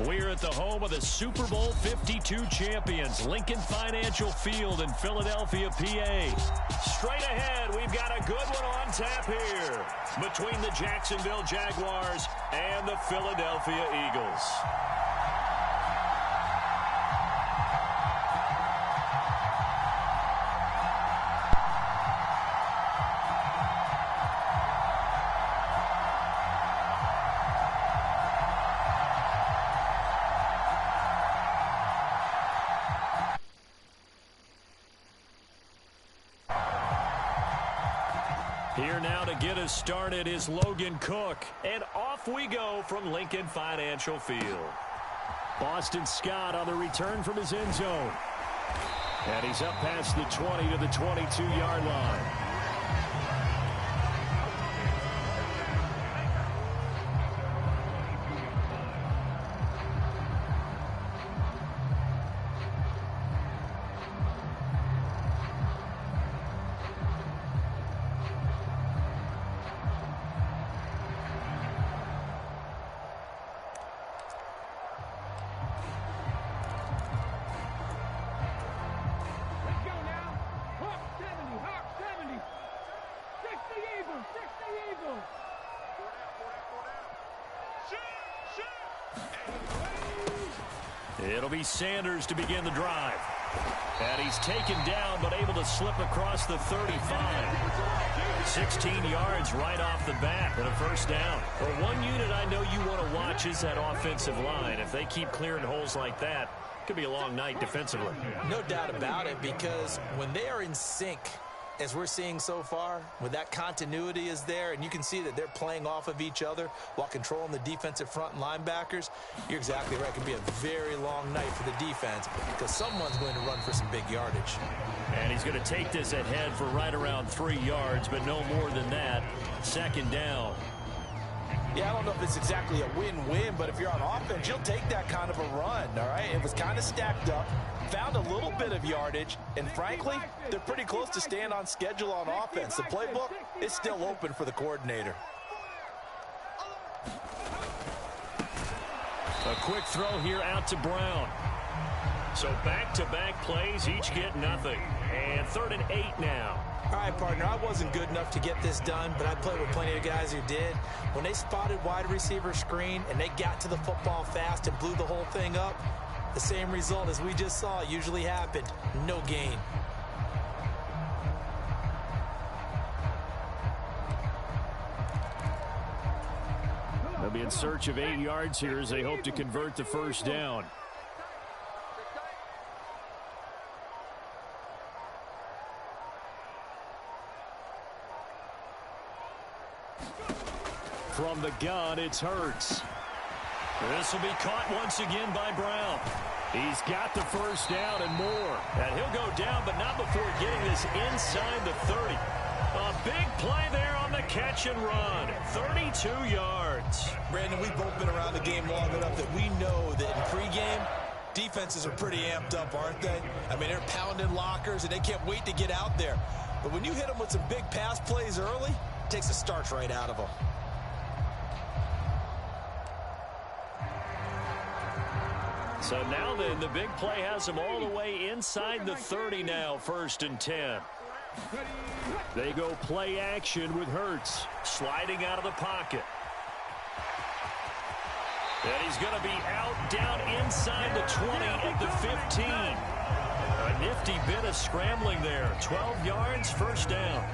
We're at the home of the Super Bowl 52 champions, Lincoln Financial Field in Philadelphia, PA. Straight ahead, we've got a good one on tap here between the Jacksonville Jaguars and the Philadelphia Eagles. Here now to get us started is Logan Cook. And off we go from Lincoln Financial Field. Boston Scott on the return from his end zone. And he's up past the 20 to the 22-yard line. It'll be Sanders to begin the drive. And he's taken down, but able to slip across the 35. 16 yards right off the bat and a first down. For one unit I know you want to watch is that offensive line. If they keep clearing holes like that, it could be a long night defensively. No doubt about it, because when they are in sync, as we're seeing so far, when that continuity is there and you can see that they're playing off of each other while controlling the defensive front and linebackers, you're exactly right. It can be a very long night for the defense because someone's going to run for some big yardage. And he's going to take this ahead for right around 3 yards, but no more than that. Second down. Yeah, I don't know if it's exactly a win-win, but if you're on offense, you'll take that kind of a run, all right? It was kind of stacked up, found a little bit of yardage, and frankly, they're pretty close to staying on schedule on offense. The playbook is still open for the coordinator. A quick throw here out to Brown. So back-to-back plays, each get nothing. And 3rd and 8 now. All right, partner, I wasn't good enough to get this done, but I played with plenty of guys who did. When they spotted wide receiver screen and they got to the football fast and blew the whole thing up, the same result as we just saw usually happened. No gain. They'll be in search of 8 yards here as they hope to convert the first down. From the gun, it's Hurts. This will be caught once again by Brown. He's got the first down and more. And he'll go down, but not before getting this inside the 30. A big play there on the catch and run. 32 yards. Brandon, we've both been around the game long enough that we know that in pregame, defenses are pretty amped up, aren't they? I mean, they're pounding lockers, and they can't wait to get out there. But when you hit them with some big pass plays early, it takes the starch right out of them. So now then, the big play has them all the way inside the 30 now, 1st and 10. They go play action with Hurts, sliding out of the pocket. And he's going to be out down inside the 20 at the 15. A nifty bit of scrambling there. 12 yards, first down.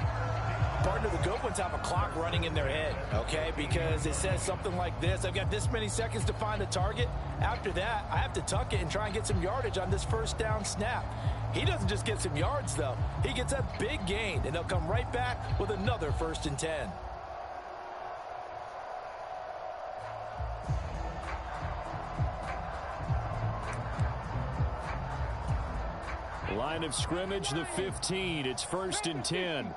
Partner, the good ones have a clock running in their head, okay? Because it says something like this. I've got this many seconds to find a target. After that, I have to tuck it and try and get some yardage on this first down snap. He doesn't just get some yards, though. He gets a big gain, and he'll come right back with another 1st and 10. Line of scrimmage, the 15. It's 1st and 10.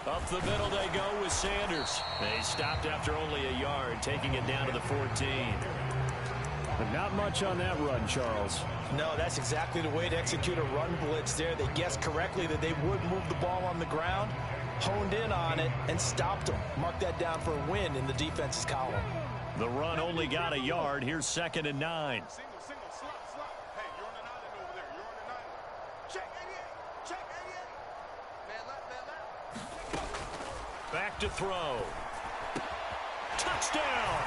Up the middle they go with Sanders. They stopped after only a yard, taking it down to the 14. But not much on that run, Charles. No, that's exactly the way to execute a run blitz there. They guessed correctly that they would move the ball on the ground. honed in on it, and stopped him. Mark that down for a win in the defense's column. The run only got a yard. Here's 2nd and 9. Single, slot. Hey, you're on an island over there. You're on an island. Check 88. Man. Back to throw. Touchdown!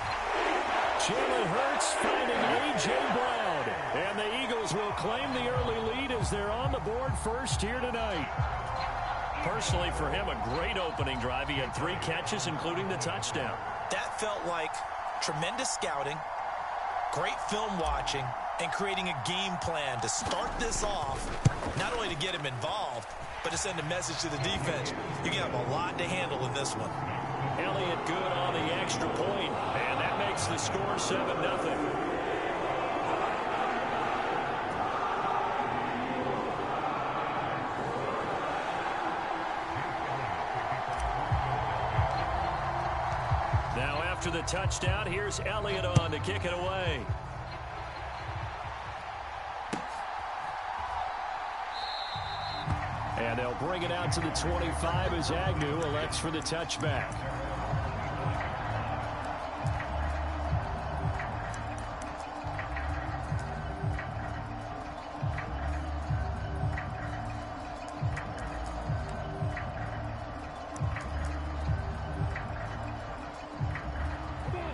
Jalen Hurts finding A.J. Brown. And the Eagles will claim the early lead as they're on the board first here tonight. Personally, for him, a great opening drive. He had 3 catches, including the touchdown. That felt like tremendous scouting, great film watching, and creating a game plan to start this off, not only to get him involved, but to send a message to the defense. You can have a lot to handle in this one. Elliott good on the extra point, and that makes the score 7-0. Now after the touchdown, here's Elliott on to kick it away. And they'll bring it out to the 25 as Agnew elects for the touchback.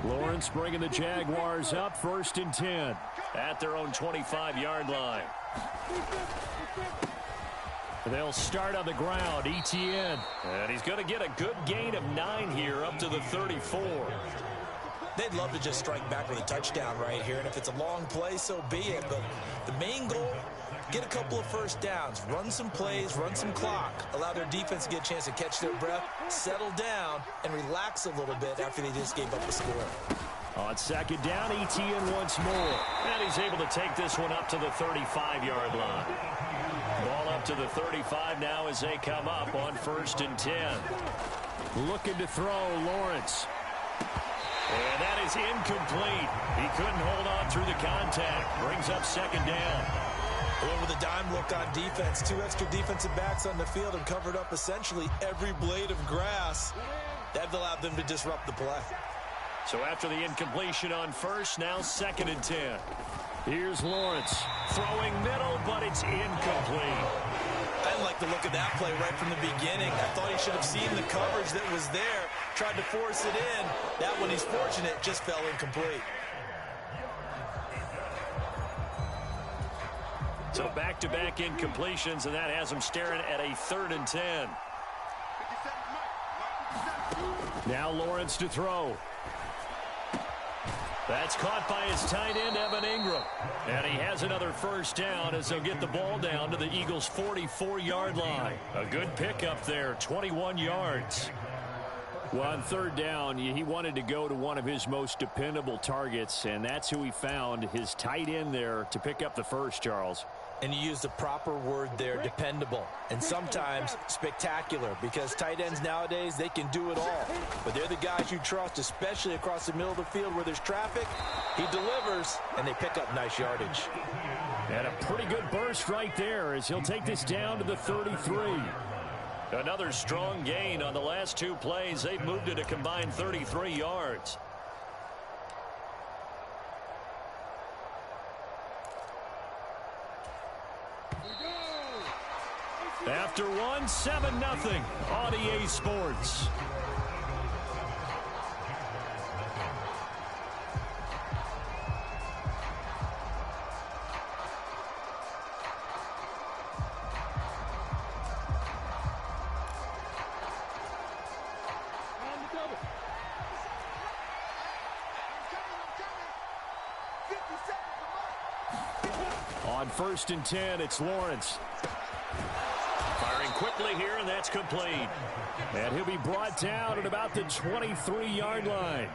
Lawrence bringing the Jaguars up 1st and 10 at their own 25-yard line. They'll start on the ground. Etienne. And he's going to get a good gain of 9 here up to the 34. They'd love to just strike back with a touchdown right here, and if it's a long play, so be it. But the main goal, get a couple of first downs, run some plays, run some clock, allow their defense to get a chance to catch their breath, settle down, and relax a little bit after they just gave up the score. On 2nd down, Etienne once more. And he's able to take this one up to the 35-yard line. Ball up to the 35 now as they come up on 1st and 10. Looking to throw, Lawrence. And that is incomplete. He couldn't hold on through the contact. Brings up 2nd down. Well, with a dime look on defense, 2 extra defensive backs on the field and covered up essentially every blade of grass. That allowed them to disrupt the play. So after the incompletion on 1st, now 2nd and 10. Here's Lawrence throwing middle, but it's incomplete. I didn't like the look of that play right from the beginning. I thought he should have seen the coverage that was there, tried to force it in. That one, he's fortunate, just fell incomplete. So back-to-back incompletions, and that has him staring at a 3rd and 10. Now Lawrence to throw. That's caught by his tight end, Evan Ingram. And he has another 1st down as they'll get the ball down to the Eagles' 44-yard line. A good pickup there, 21 yards. Well, on 3rd down, he wanted to go to one of his most dependable targets, and that's who he found, his tight end there, to pick up the 1st, Charles. And you use the proper word there, dependable. And sometimes spectacular, because tight ends nowadays, they can do it all. But they're the guys you trust, especially across the middle of the field where there's traffic. He delivers, and they pick up nice yardage. And a pretty good burst right there as he'll take this down to the 33. Another strong gain on the last 2 plays. They've moved it a combined 33 yards. After 1, 7-0 on EA Sports. On 1st and 10, it's Lawrence. Firing quickly here, and that's complete. And he'll be brought down at about the 23-yard line.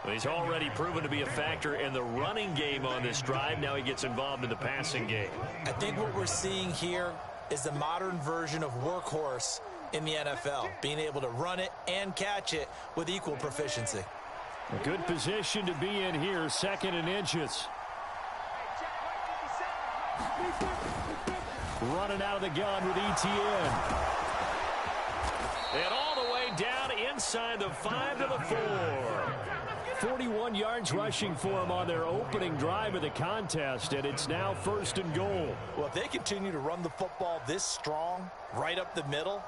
Well, he's already proven to be a factor in the running game on this drive. Now he gets involved in the passing game. I think what we're seeing here is the modern version of workhorse in the NFL, being able to run it and catch it with equal proficiency. A good position to be in here, 2nd and inches. Running out of the gun with Etienne. And all the way down inside the 5 to the 4. 41 yards rushing for him on their opening drive of the contest, and it's now 1st and goal. Well, if they continue to run the football this strong, right up the middle,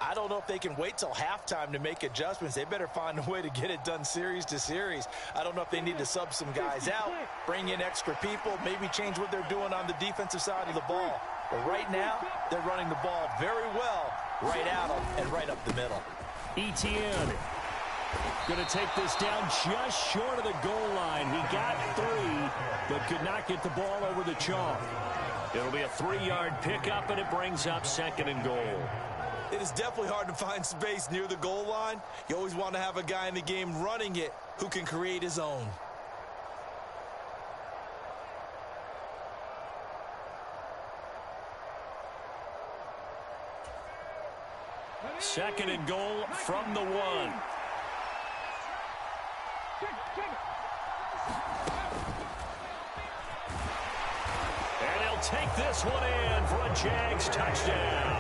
I don't know if they can wait till halftime to make adjustments. They better find a way to get it done series to series. I don't know if they need to sub some guys out, bring in extra people, maybe change what they're doing on the defensive side of the ball. But right now, they're running the ball very well, right at them and right up the middle. Etienne going to take this down just short of the goal line. He got 3, but could not get the ball over the chalk. It'll be a 3-yard pickup, and it brings up 2nd and goal. It is definitely hard to find space near the goal line. You always want to have a guy in the game running it who can create his own. Second and goal from the 1. And he'll take this one in for a Jags touchdown.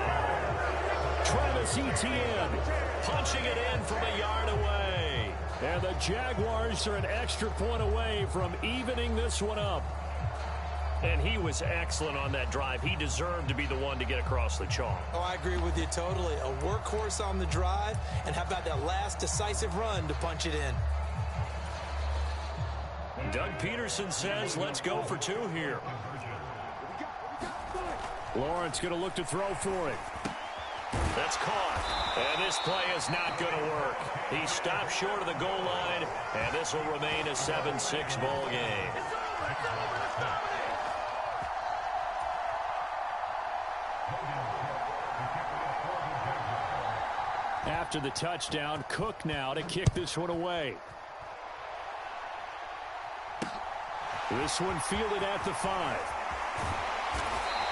Travis Etienne punching it in from a yard away. And the Jaguars are an extra point away from evening this one up. And he was excellent on that drive. He deserved to be the one to get across the chalk. Oh, I agree with you totally. A workhorse on the drive, and how about that last decisive run to punch it in? Doug Peterson says, let's go for 2 here. Lawrence going to look to throw for it. That's caught. And this play is not going to work. He stopped short of the goal line, and this will remain a 7-6 ball game. After the touchdown, Cook now to kick this one away. This one fielded at the 5.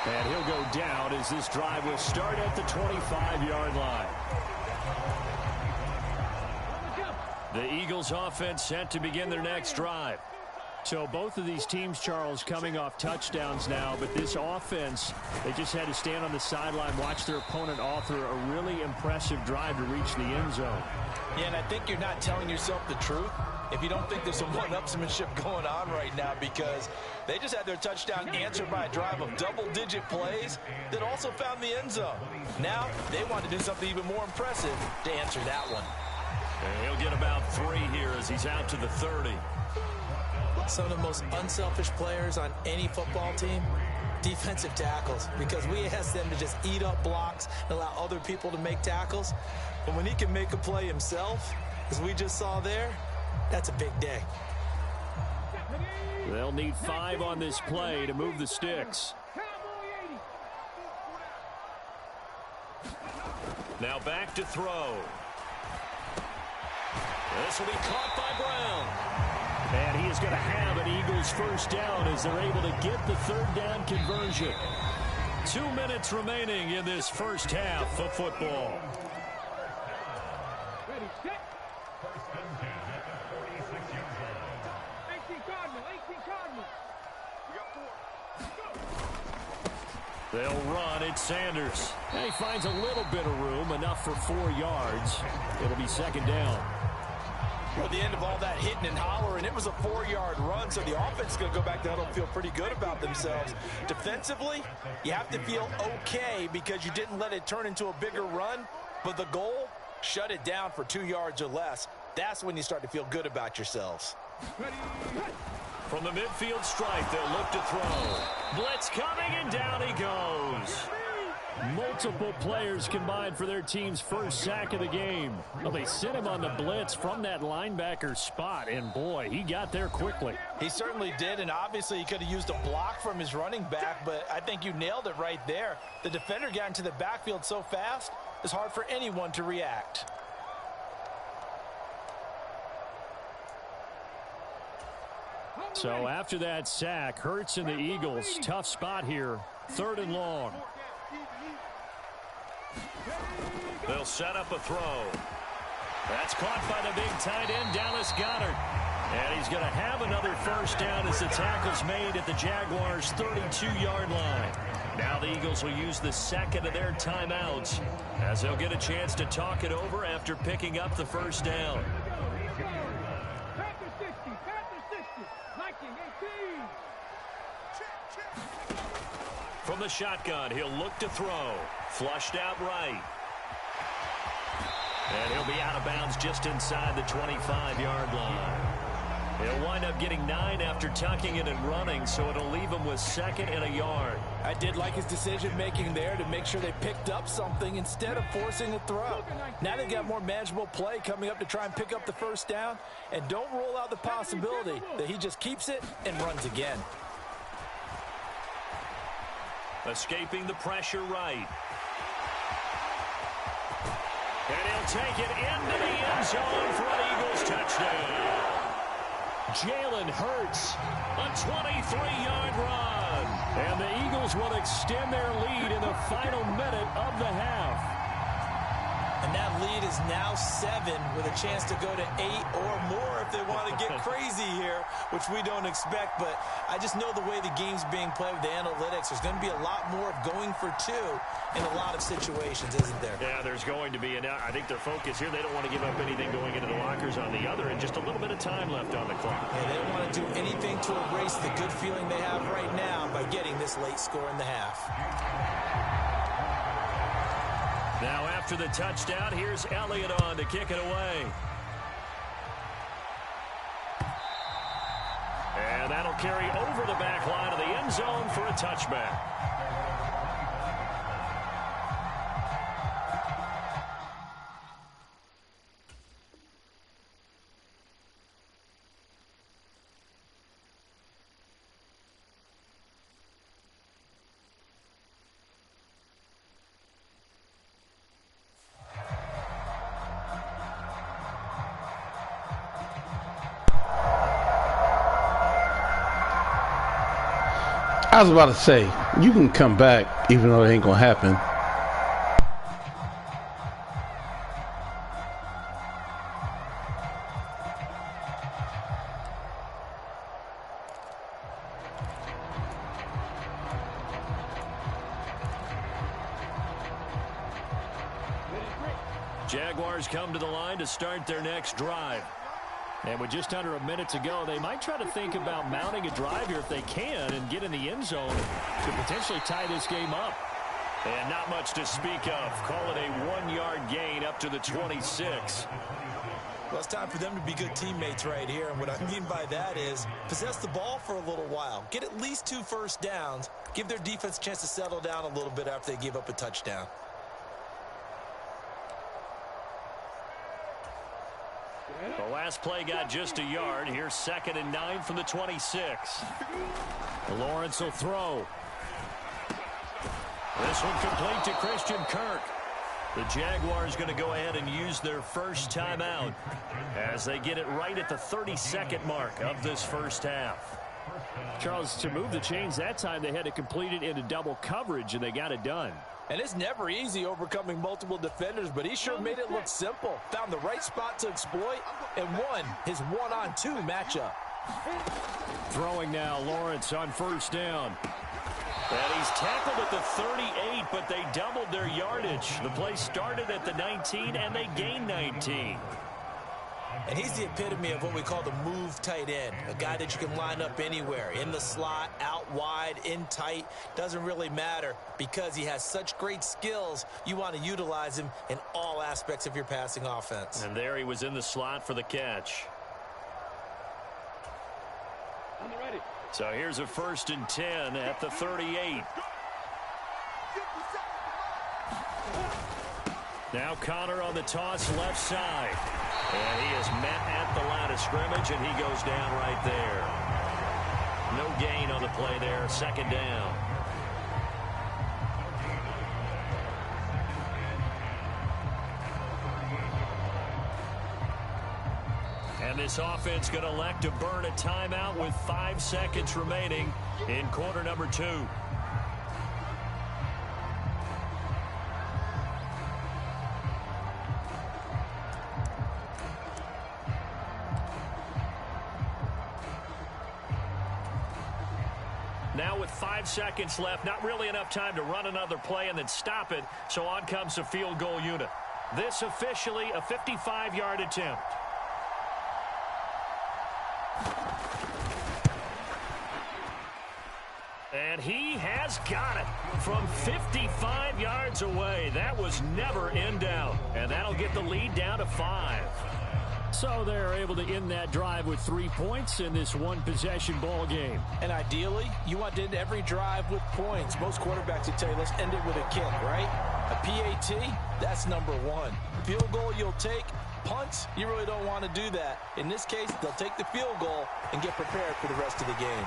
And he'll go down as this drive will start at the 25-yard line. The Eagles offense set to begin their next drive. So both of these teams, Charles, coming off touchdowns now, but this offense, they just had to stand on the sideline, watch their opponent author a really impressive drive to reach the end zone. Yeah, and I think you're not telling yourself the truth if you don't think there's some one-upsmanship going on right now, because they just had their touchdown answered by a drive of double-digit plays that also found the end zone. Now they want to do something even more impressive to answer that one. And he'll get about 3 here as he's out to the 30. Some of the most unselfish players on any football team, defensive tackles, because we ask them to just eat up blocks and allow other people to make tackles. But when he can make a play himself, as we just saw there, that's a big day. They'll need 5 on this play to move the sticks. Now back to throw. This will be caught by Brown. And he is going to have an Eagles first down as they're able to get the 3rd down conversion. 2 minutes remaining in this first half of football. Ready, set. 18 Cardinal, 18 Cardinal. We got 4. They'll run. It's Sanders. And he finds a little bit of room, enough for 4 yards. It'll be 2nd down. At the end of all that hitting and hollering, it was a 4-yard run, so the offense is going to go back to huddle and feel pretty good about themselves. Defensively, you have to feel okay because you didn't let it turn into a bigger run, but the goal, shut it down for 2 yards or less. That's when you start to feel good about yourselves. From the midfield stripe, they'll look to throw. Blitz coming, and down he goes. Multiple players combined for their team's first sack of the game. Well, they sent him on the blitz from that linebacker spot, and boy, he got there quickly. He certainly did, and obviously he could have used a block from his running back, but I think you nailed it right there. The defender got into the backfield so fast, it's hard for anyone to react. So after that sack, Hurts and the Eagles, tough spot here, 3rd and long. They'll set up a throw. That's caught by the big tight end, Dallas Goedert. And he's going to have another first down as the tackle's made at the Jaguars' 32-yard line. Now the Eagles will use the second of their timeouts as they'll get a chance to talk it over after picking up the first down. Panther 60, Panther 60, 1918. From the shotgun, he'll look to throw. Flushed out right. And he'll be out of bounds just inside the 25-yard line. He'll wind up getting 9 after tucking it and running, so it'll leave him with second and a yard. I did like his decision-making there to make sure they picked up something instead of forcing a throw. Now they've got more manageable play coming up to try and pick up the first down, and don't rule out the possibility that he just keeps it and runs again. Escaping the pressure right. And he'll take it into the end zone for an Eagles touchdown. Jalen Hurts, a 23-yard run. And the Eagles will extend their lead in the final minute of the half. And that lead is now 7 with a chance to go to 8 or more if they want to get crazy here, which we don't expect. But I just know the way the game's being played with the analytics, there's going to be a lot more of going for 2 in a lot of situations, isn't there? Yeah, there's going to be. And I think their focus here, they don't want to give up anything going into the lockers on the other, and just a little bit of time left on the clock. Yeah, they don't want to do anything to erase the good feeling they have right now by getting this late score in the half. Now after the touchdown, here's Elliott on to kick it away. And that'll carry over the back line of the end zone for a touchback. I was about to say, you can come back even though it ain't gonna happen. Jaguars come to the line to start their next drive. And with just under a minute to go, they might try to think about mounting a drive here if they can and get in the end zone to potentially tie this game up. And not much to speak of. Call it a 1-yard gain up to the 26. Well, it's time for them to be good teammates right here. And what I mean by that is possess the ball for a little while. Get at least 2 first downs. Give their defense a chance to settle down a little bit after they give up a touchdown. The last play got just a yard. Here's 2nd and 9 from the 26. Lawrence will throw. This one complete to Christian Kirk. The Jaguars going to go ahead and use their first timeout as they get it right at the 32nd mark of this first half. Charles, to move the chains that time, they had to complete it into double coverage, and they got it done. And it's never easy overcoming multiple defenders, but he sure made it look simple. Found the right spot to exploit and won his 1-on-2 matchup. Throwing now, Lawrence on first down. And he's tackled at the 38, but they doubled their yardage. The play started at the 19, and they gained 19. And he's the epitome of what we call the move tight end. A guy that you can line up anywhere. In the slot, out wide, in tight. Doesn't really matter because he has such great skills. You want to utilize him in all aspects of your passing offense. And there he was in the slot for the catch. I'm ready. So here's a 1st and 10 at the 38. Now Connor on the toss left side. And he is met at the line of scrimmage, and he goes down right there. No gain on the play there. 2nd down. And this offense going to elect to burn a timeout with 5 seconds remaining in quarter number 2. Now with 5 seconds left, not really enough time to run another play and then stop it, so on comes the field goal unit. This officially a 55-yard attempt. And he has got it from 55 yards away. That was never in doubt. And that'll get the lead down to 5. So they're able to end that drive with 3 points in this one-possession ball game. And ideally, you want to end every drive with points. Most quarterbacks would tell you, let's end it with a kick, right? A PAT, that's number 1. Field goal you'll take. Punts, you really don't want to do that. In this case, they'll take the field goal and get prepared for the rest of the game.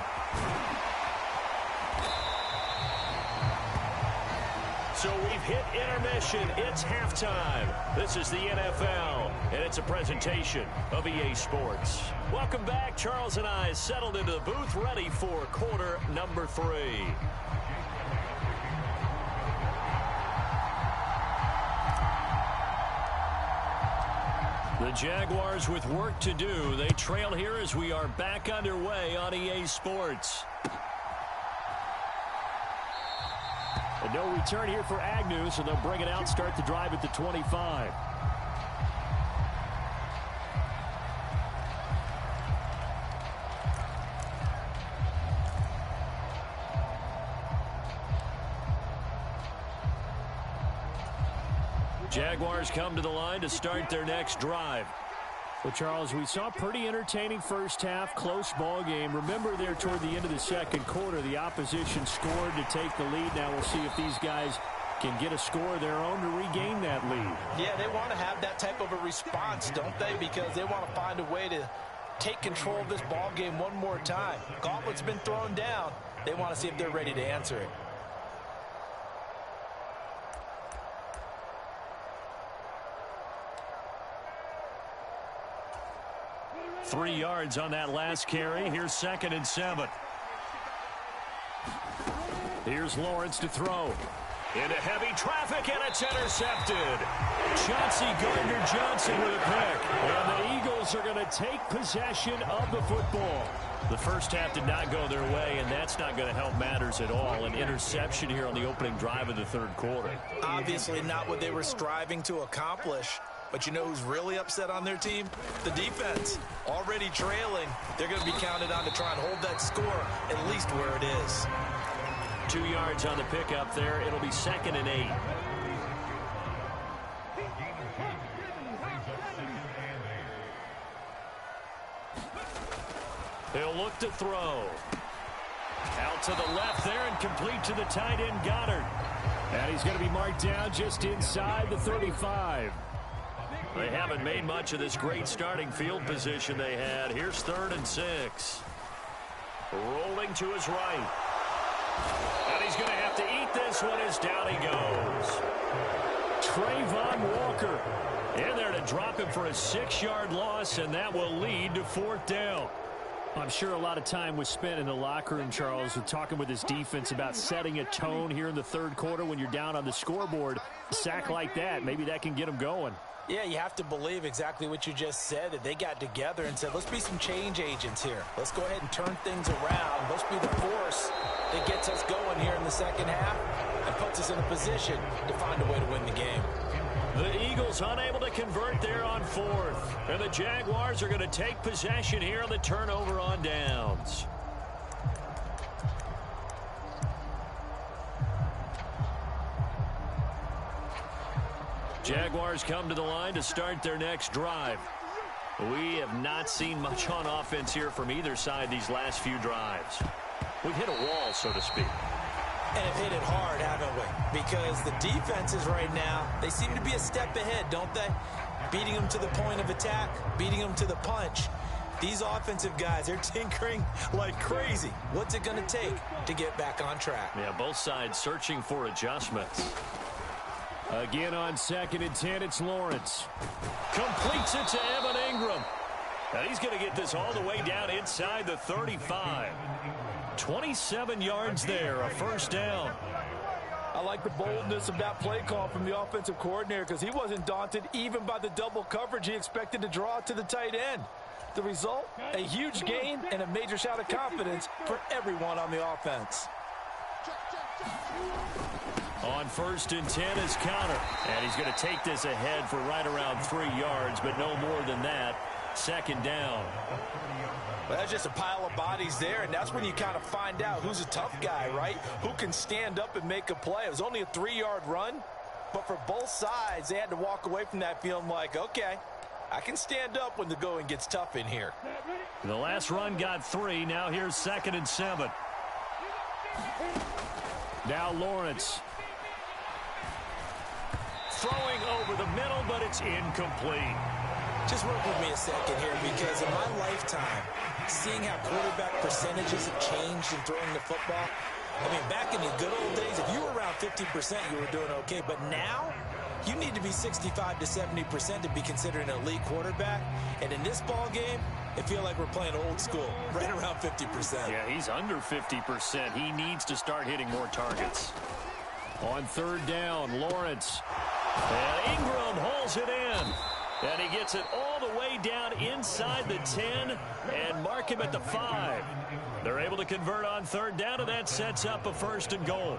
So we've hit intermission. It's halftime. This is the NFL, and it's a presentation of EA Sports. Welcome back. Charles and I settled into the booth, ready for quarter number 3. The Jaguars with work to do. They trail here as we are back underway on EA Sports. And no return here for Agnew, so they'll bring it out, start the drive at the 25. Jaguars come to the line to start their next drive. Well, Charles, we saw a pretty entertaining first half, close ball game. Remember there toward the end of the second quarter, the opposition scored to take the lead. Now we'll see if these guys can get a score of their own to regain that lead. Yeah, they want to have that type of a response, don't they? Because they want to find a way to take control of this ball game one more time. Gauntlet's been thrown down. They want to see if they're ready to answer it. Three yards on that last carry. Here's 2nd and 7. Here's Lawrence to throw. Into heavy traffic, and it's intercepted. Chauncey Gardner-Johnson with a pick. And the Eagles are going to take possession of the football. The first half did not go their way, and that's not going to help matters at all. An interception here on the opening drive of the third quarter. Obviously not what they were striving to accomplish. But you know who's really upset on their team? The defense. Already trailing, they're going to be counted on to try and hold that score at least where it is. 2 yards on the pickup there. It'll be 2nd and 8. He'll look to throw. Out to the left there and complete to the tight end, Goddard. And he's going to be marked down just inside the 35. They haven't made much of this great starting field position they had. Here's 3rd and 6. Rolling to his right. And he's going to have to eat this one as down he goes. Trayvon Walker in there to drop him for a 6-yard loss, and that will lead to 4th down. I'm sure a lot of time was spent in the locker room, Charles, with talking with his defense about setting a tone here in the third quarter when you're down on the scoreboard. A sack like that, maybe that can get them going. Yeah, you have to believe exactly what you just said, that they got together and said, let's be some change agents here. Let's go ahead and turn things around. Let's be the force that gets us going here in the second half and puts us in a position to find a way to win the game. The Eagles unable to convert there on 4th. And the Jaguars are going to take possession here on the turnover on downs. Jaguars come to the line to start their next drive. We have not seen much on offense here from either side these last few drives. We've hit a wall, so to speak. And have hit it hard, haven't we? Because the defenses right now, they seem to be a step ahead, don't they? Beating them to the point of attack, beating them to the punch. These offensive guys, they're tinkering like crazy. What's it going to take to get back on track? Yeah, both sides searching for adjustments. Again on 2nd and 10, it's Lawrence. Completes it to Evan Ingram. And he's going to get this all the way down inside the 35. 27 yards there, a 1st down. I like the boldness of that play call from the offensive coordinator because he wasn't daunted even by the double coverage he expected to draw to the tight end. The result, a huge gain and a major shot of confidence for everyone on the offense. On 1st and 10 is Counter. And he's going to take this ahead for right around 3 yards, but no more than that. 2nd down. Well, that's just a pile of bodies there, and that's when you kind of find out who's a tough guy, right? Who can stand up and make a play. It was only a 3-yard run, but for both sides, they had to walk away from that feeling like, okay, I can stand up when the going gets tough in here. The last run got 3. Now here's 2nd and 7. Now Lawrence. Throwing over the middle, but it's incomplete. Just work with me a second here, because in my lifetime, seeing how quarterback percentages have changed in throwing the football, I mean, back in the good old days, if you were around 50%, you were doing okay. But now, you need to be 65 to 70% to be considered an elite quarterback. And in this ball game, I feel like we're playing old school, right around 50%. Yeah, he's under 50%. He needs to start hitting more targets. On 3rd down, Lawrence. And Ingram hauls it in. And he gets it all the way down inside the 10 and mark him at the 5. They're able to convert on 3rd down, and that sets up a 1st and goal.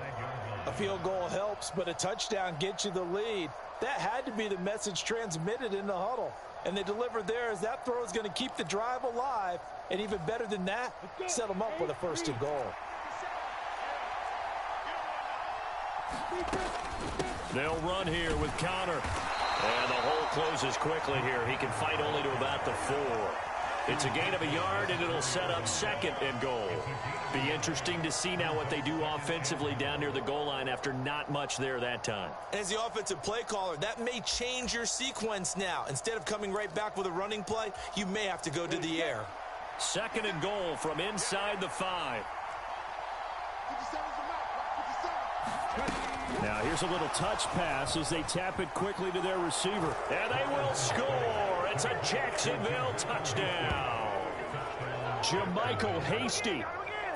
A field goal helps, but a touchdown gets you the lead. That had to be the message transmitted in the huddle. And they delivered there as that throw is going to keep the drive alive. And even better than that, set them up with a 1st and goal. They'll run here with Counter. And the hole closes quickly here. He can fight only to about the 4. It's a gain of a yard, and it'll set up 2nd and goal. Be interesting to see now what they do offensively down near the goal line after not much there that time. As the offensive play caller, that may change your sequence now. Instead of coming right back with a running play, you may have to go to the air. 2nd and goal from inside the 5. Now here's a little touch pass as they tap it quickly to their receiver. And they will score. It's a Jacksonville touchdown. Jermichael Hasty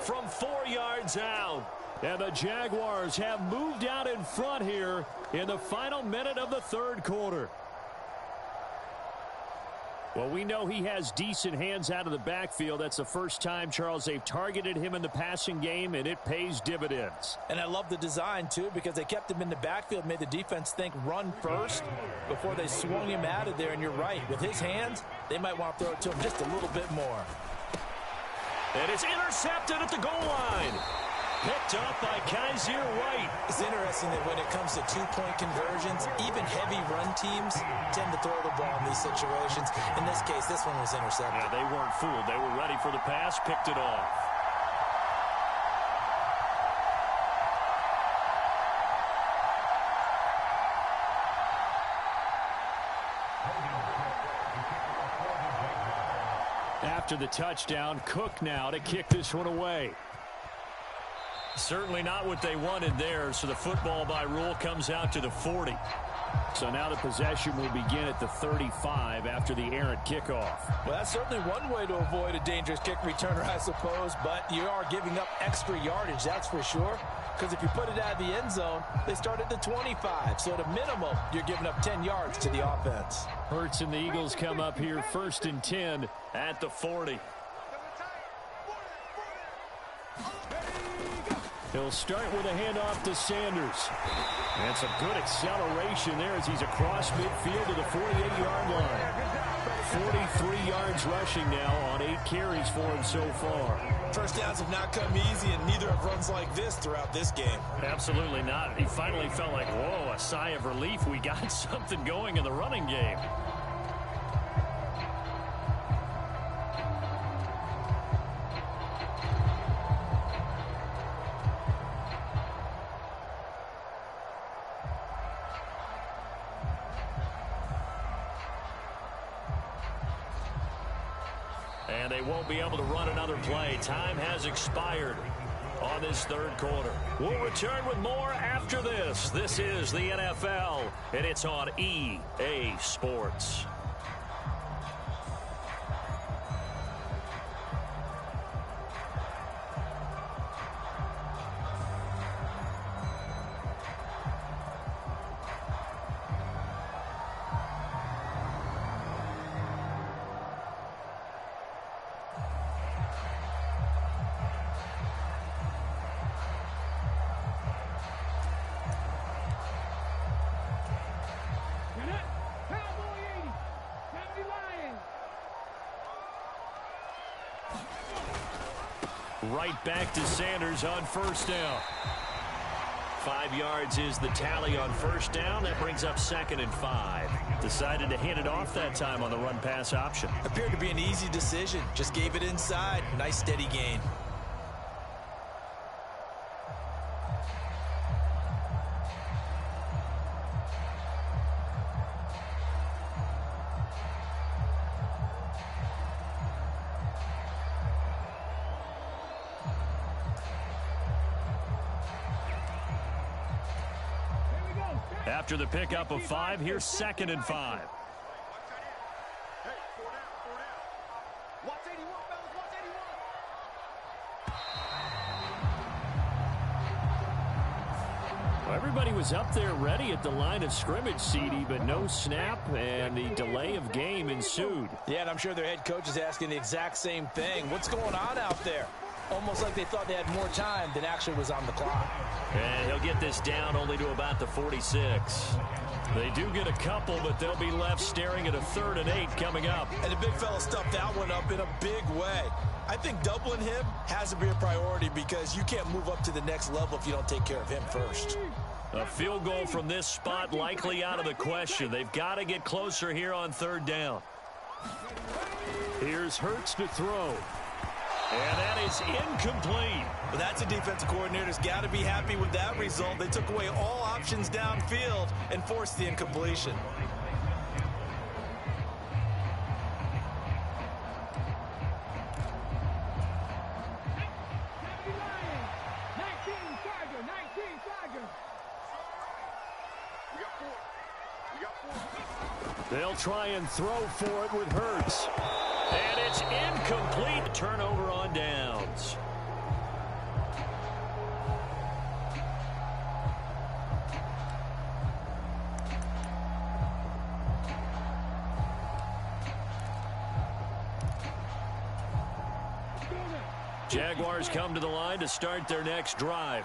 from 4 yards out. And the Jaguars have moved out in front here in the final minute of the 3rd quarter. Well, we know he has decent hands out of the backfield. That's the first time, Charles, they've targeted him in the passing game, and it pays dividends. And I love the design, too, because they kept him in the backfield, made the defense think run first before they swung him out of there. And you're right. With his hands, they might want to throw it to him just a little bit more. And it's intercepted at the goal line. Picked up by Kaiser White. It's interesting that when it comes to 2-point conversions, even heavy run teams tend to throw the ball in these situations. In this case, this one was intercepted. Yeah, they weren't fooled. They were ready for the pass, picked it off. After the touchdown, Cook now to kick this one away. Certainly not what they wanted there, so the football by rule comes out to the 40. So now the possession will begin at the 35 after the errant kickoff. Well, that's certainly one way to avoid a dangerous kick returner, I suppose, but you are giving up extra yardage, that's for sure. Because if you put it out of the end zone, they start at the 25. So at a minimum, you're giving up 10 yards to the offense. Hurts and the Eagles come up here 1st and 10 at the 40. He'll start with a handoff to Sanders. And some good acceleration there as he's across midfield to the 48-yard line. 43 yards rushing now on 8 carries for him so far. First downs have not come easy, and neither have runs like this throughout this game. Absolutely not. He finally felt like, whoa, a sigh of relief. We got something going in the running game. And they won't be able to run another play. Time has expired on this 3rd quarter. We'll return with more after this. This is the NFL, and it's on EA Sports. Right back to Sanders on first down. 5 yards is the tally on first down. That brings up 2nd and 5. Decided to hand it off that time on the run-pass option. Appeared to be an easy decision. Just gave it inside. Nice steady gain. After the pickup of 5, here's 2nd and 5. Hey, 4 down, 4 down. Watch 81, fellas, watch 81. Well, everybody was up there ready at the line of scrimmage, CD, but no snap, and the delay of game ensued. Yeah, and I'm sure their head coach is asking the exact same thing. What's going on out there? Almost like they thought they had more time than actually was on the clock. And he'll get this down only to about the 46. They do get a couple, but they'll be left staring at a 3rd and 8 coming up. And the big fella stuffed that one up in a big way. I think doubling him has to be a priority because you can't move up to the next level if you don't take care of him first. A field goal from this spot likely out of the question. They've got to get closer here on 3rd down. Here's Hurts to throw. And that is incomplete. But that's a defensive coordinator's got to be happy with that result. They took away all options downfield and forced the incompletion. They'll try and throw for it with Hurts. And it's incomplete. Turnover on downs. Jaguars come to the line to start their next drive.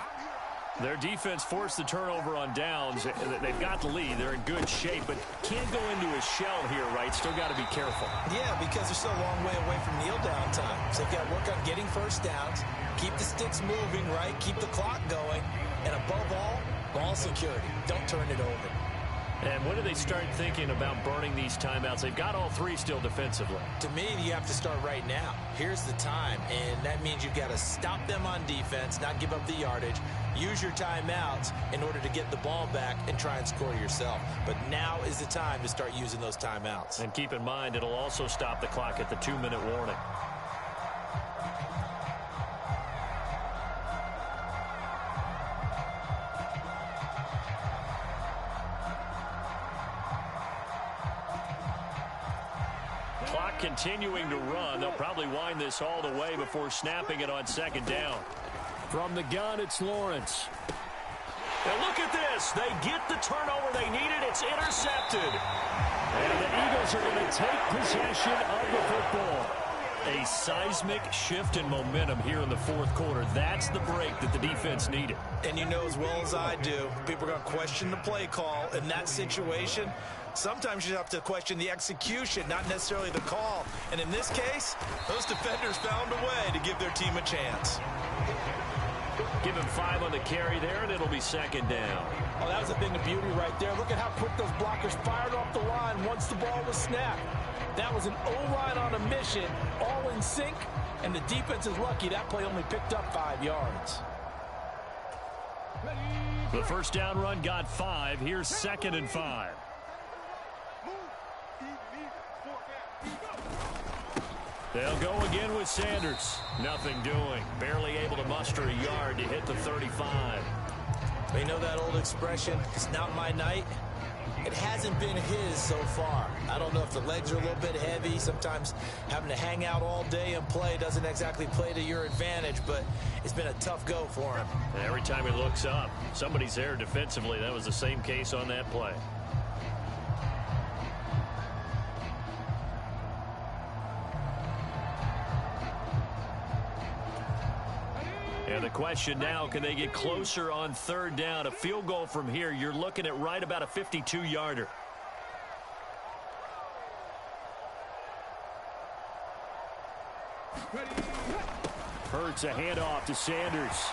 Their defense forced the turnover on downs. They've got the lead. They're in good shape, but can't go into a shell here, right? Still got to be careful. Yeah, because they're still a long way away from kneel down time. So they've got to work on getting first downs, keep the sticks moving, right? Keep the clock going. And above all, ball security. Don't turn it over. And when do they start thinking about burning these timeouts? They've got all 3 still defensively. To me, you have to start right now. Here's the time, and that means you've got to stop them on defense, not give up the yardage, use your timeouts in order to get the ball back and try and score yourself. But now is the time to start using those timeouts. And keep in mind, it'll also stop the clock at the 2-minute warning. Clock continuing to run. They'll probably wind this all the way before snapping it on 2nd down. From the gun, it's Lawrence. And look at this. They get the turnover they needed. It's intercepted. And the Eagles are going to take possession of the football. A seismic shift in momentum here in the 4th quarter. That's the break that the defense needed. And you know as well as I do, people are going to question the play call in that situation. Sometimes you have to question the execution, not necessarily the call. And in this case, those defenders found a way to give their team a chance. Give him 5 on the carry there, and it'll be 2nd down. Oh, that was a thing of beauty right there. Look at how quick those blockers fired off the line once the ball was snapped. That was an O-line on a mission, all in sync, and the defense is lucky that play only picked up 5 yards. The first down run got 5. Here's 2nd and 5. They'll go again with Sanders. Nothing doing. Barely able to muster a yard to hit the 35. You know that old expression, it's not my night? It hasn't been his so far. I don't know if the legs are a little bit heavy. Sometimes having to hang out all day and play doesn't exactly play to your advantage, but it's been a tough go for him. And every time he looks up, somebody's there defensively. That was the same case on that play. And the question now, can they get closer on 3rd down? A field goal from here, you're looking at right about a 52-yarder. Hurts a handoff to Sanders.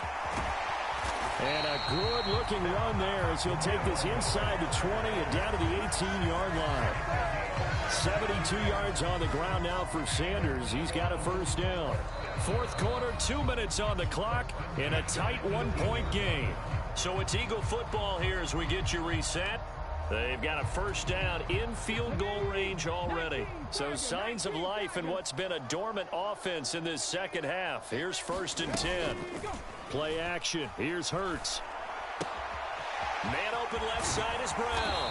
And a good-looking run there as he'll take this inside the 20 and down to the 18-yard line. 72 yards on the ground now for Sanders. He's got a first down. Fourth quarter, 2 minutes on the clock in a tight one-point game. So it's Eagle football here as we get you reset. They've got a first down in field goal range already. So signs of life in what's been a dormant offense in this second half. Here's 1st and 10. Play action. Here's Hurts. Man open left side is Brown.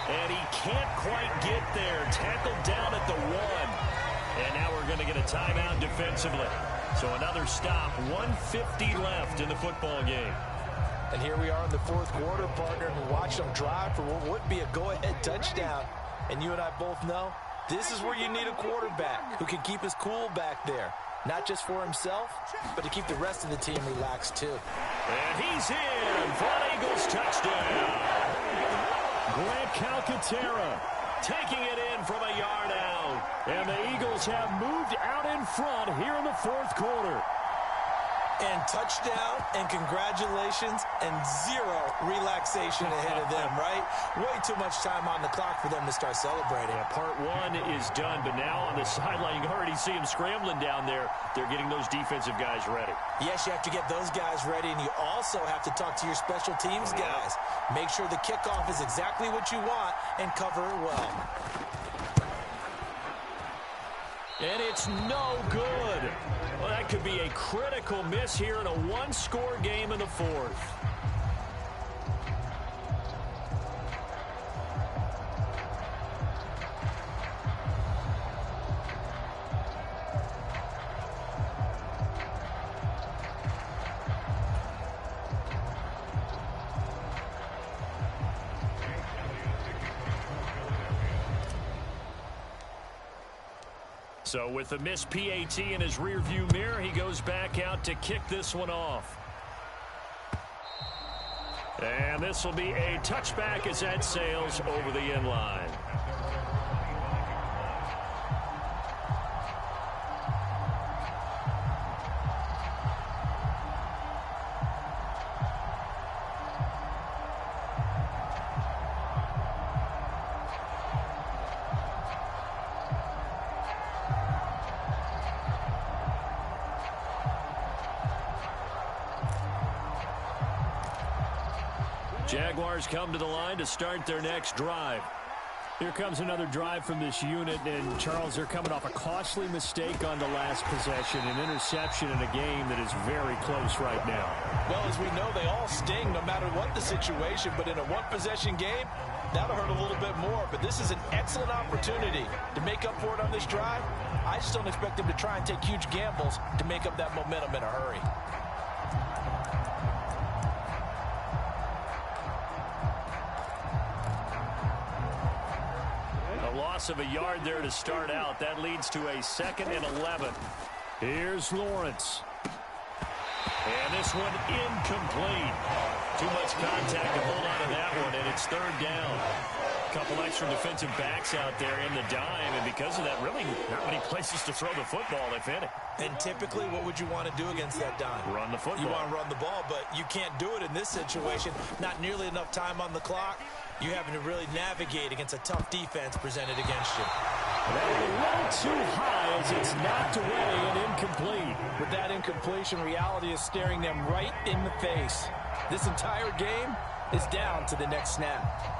And he can't quite get there. Tackled down at the 1. And now we're going to get a timeout defensively. So another stop. 1:50 left in the football game. And here we are in the fourth quarter, partner, and watch them drive for what would be a go-ahead touchdown. And you and I both know this is where you need a quarterback who can keep his cool back there. Not just for himself, but to keep the rest of the team relaxed, too. And he's in for an Eagles touchdown. Grant Calcaterra taking it in from a yard out. And the Eagles have moved out in front here in the fourth quarter. And touchdown, and congratulations, and zero relaxation ahead of them, right? Way too much time on the clock for them to start celebrating. Yeah, part one is done, but now on the sideline, you can already see them scrambling down there. They're getting those defensive guys ready. Yes, you have to get those guys ready, and you also have to talk to your special teams guys. Make sure the kickoff is exactly what you want and cover it well. And it's no good. Well, that could be a critical miss here in a one-score game in the fourth. So with the missed PAT in his rearview mirror, he goes back out to kick this one off. And this will be a touchback as that sails over the end line. Jaguars come to the line to start their next drive. Here comes another drive from this unit, and Charles, they're coming off a costly mistake on the last possession, an interception in a game that is very close right now. Well, as we know, they all sting no matter what the situation, but in a one-possession game, that'll hurt a little bit more. But this is an excellent opportunity to make up for it on this drive. I just don't expect them to try and take huge gambles to make up that momentum in a hurry. Loss of a yard there to start out. That leads to a 2nd and 11. Here's Lawrence. And this one incomplete. Too much contact to hold on to that one, and it's 3rd down. A couple extra defensive backs out there in the dime, and because of that, really not many places to throw the football, if any. And typically, what would you want to do against that dime? Run the football. You want to run the ball, but you can't do it in this situation. Not nearly enough time on the clock. You're having to really navigate against a tough defense presented against you. That a little too high as it's knocked away and incomplete. With that incompletion, reality is staring them right in the face. This entire game is down to the next snap.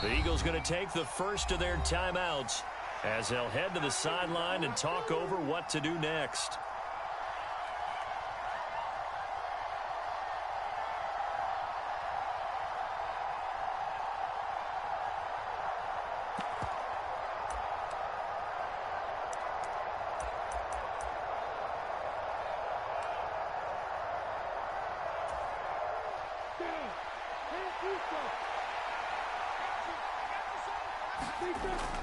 The Eagles going to take the first of their timeouts as they'll head to the sideline and talk over what to do next.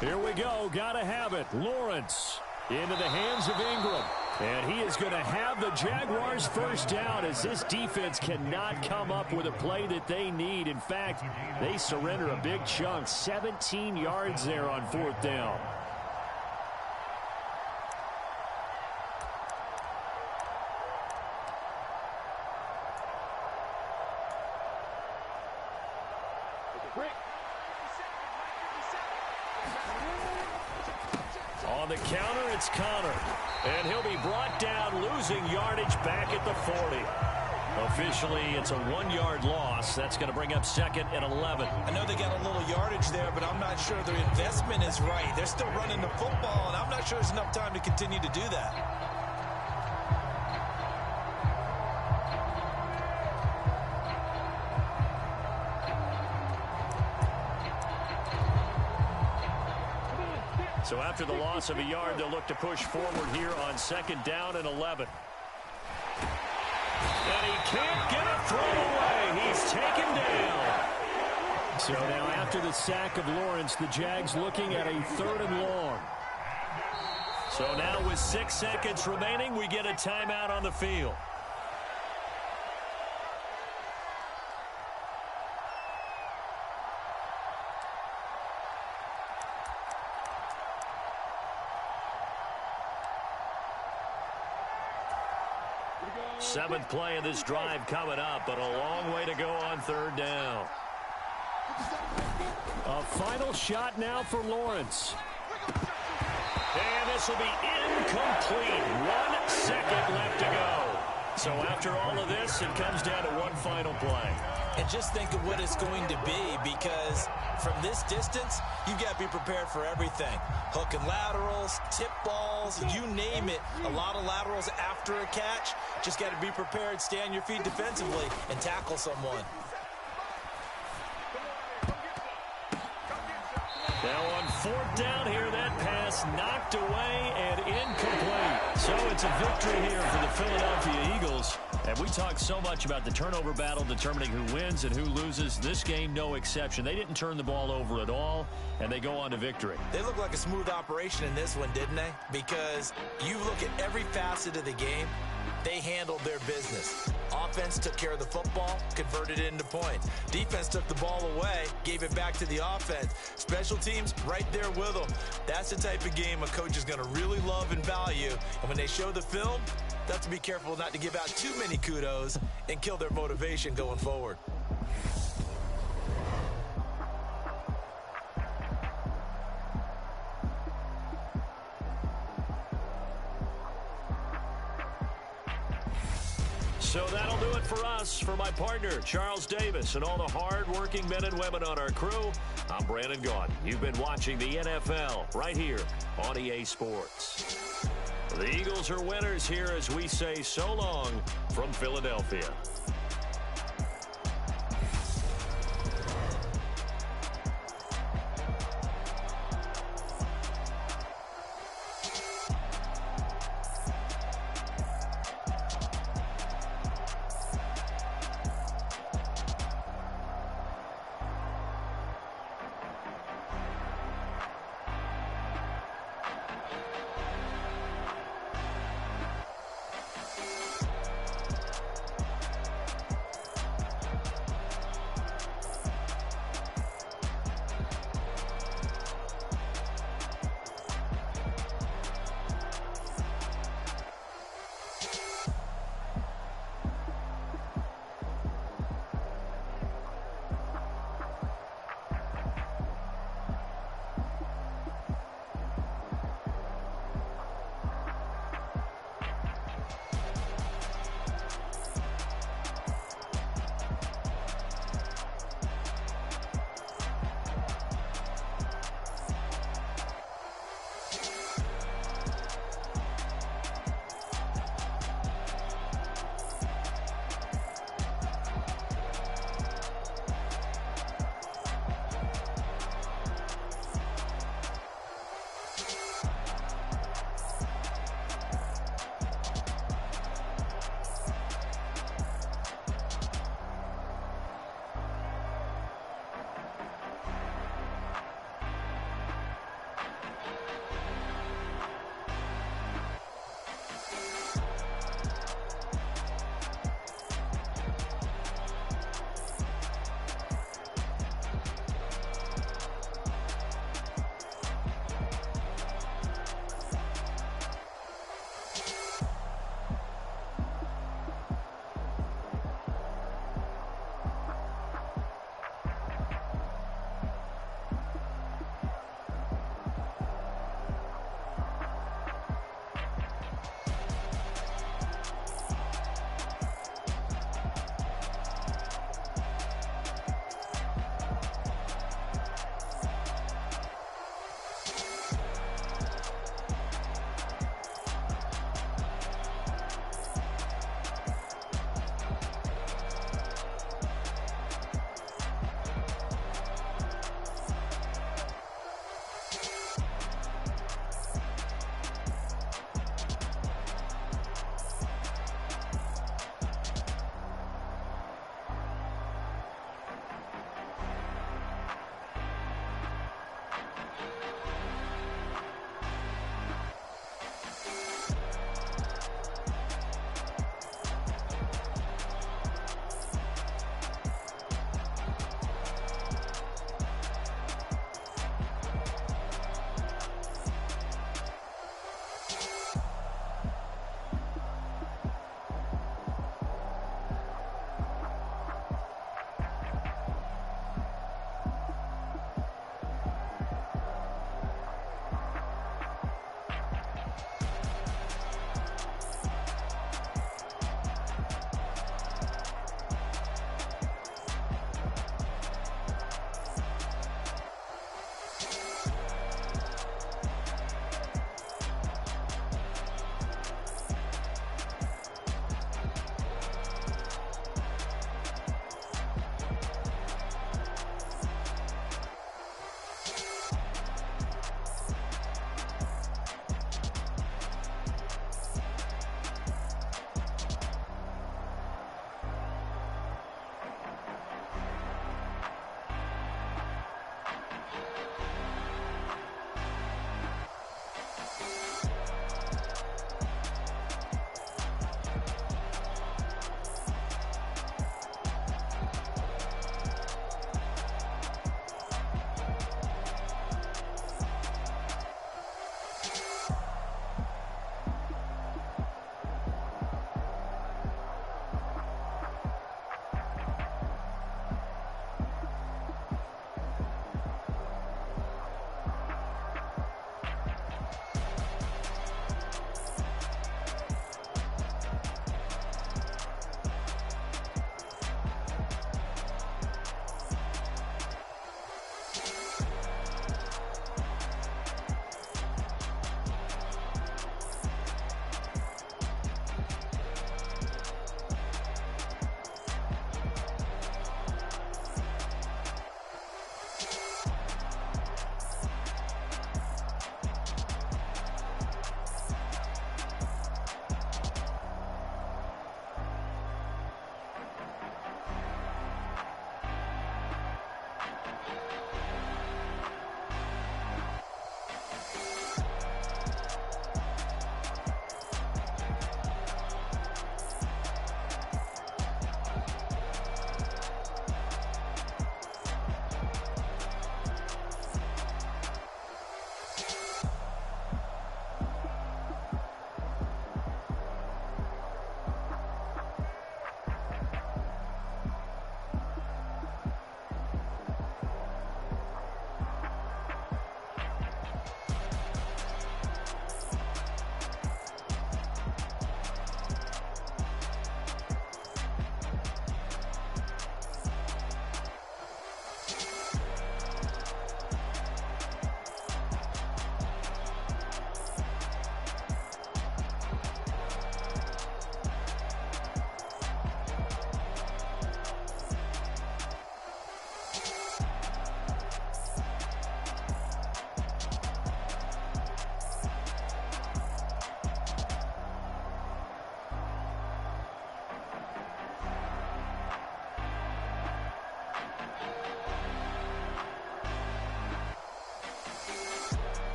Here we go. Got to have it. Lawrence into the hands of Ingram. And he is going to have the Jaguars first down as this defense cannot come up with a play that they need. In fact, they surrender a big chunk. 17 yards there on fourth down. On the counter, it's Connor. And he'll be brought down, losing yardage back at the 40. Officially, it's a 1-yard loss. That's going to bring up second and 11. I know they got a little yardage there, but I'm not sure their investment is right. They're still running the football, and I'm not sure there's enough time to continue to do that. So after the loss of a yard, they'll look to push forward here on second down and 11. And he can't get a throw away. He's taken down. So now after the sack of Lawrence, the Jags looking at a 3rd and long. So now with 6 seconds remaining, we get a timeout on the field. Seventh play of this drive coming up, but a long way to go on 3rd down. A final shot now for Lawrence. And this will be incomplete. 1 second left to go. So after all of this, it comes down to one final play. And just think of what it's going to be, because from this distance, you've got to be prepared for everything. Hook and laterals, tip balls, you name it. A lot of laterals after a catch. Just got to be prepared, stay on your feet defensively, and tackle someone. Now on 4th down here, that pass knocked away and incomplete. So it's a victory here for the Philadelphia Eagles. And we talk so much about the turnover battle determining who wins and who loses. This game, no exception. They didn't turn the ball over at all, and they go on to victory. They look like a smooth operation in this one, didn't they? Because you look at every facet of the game, they handled their business. Offense took care of the football, converted it into points. Defense took the ball away, gave it back to the offense. Special teams, right there with them. That's the type of game a coach is going to really love and value. And when they show the film, they have to be careful not to give out too many kudos and kill their motivation going forward. So that'll do it for us. For my partner, Charles Davis, and all the hard-working men and women on our crew, I'm Brandon Gaudin. You've been watching the NFL right here on EA Sports. The Eagles are winners here as we say so long from Philadelphia.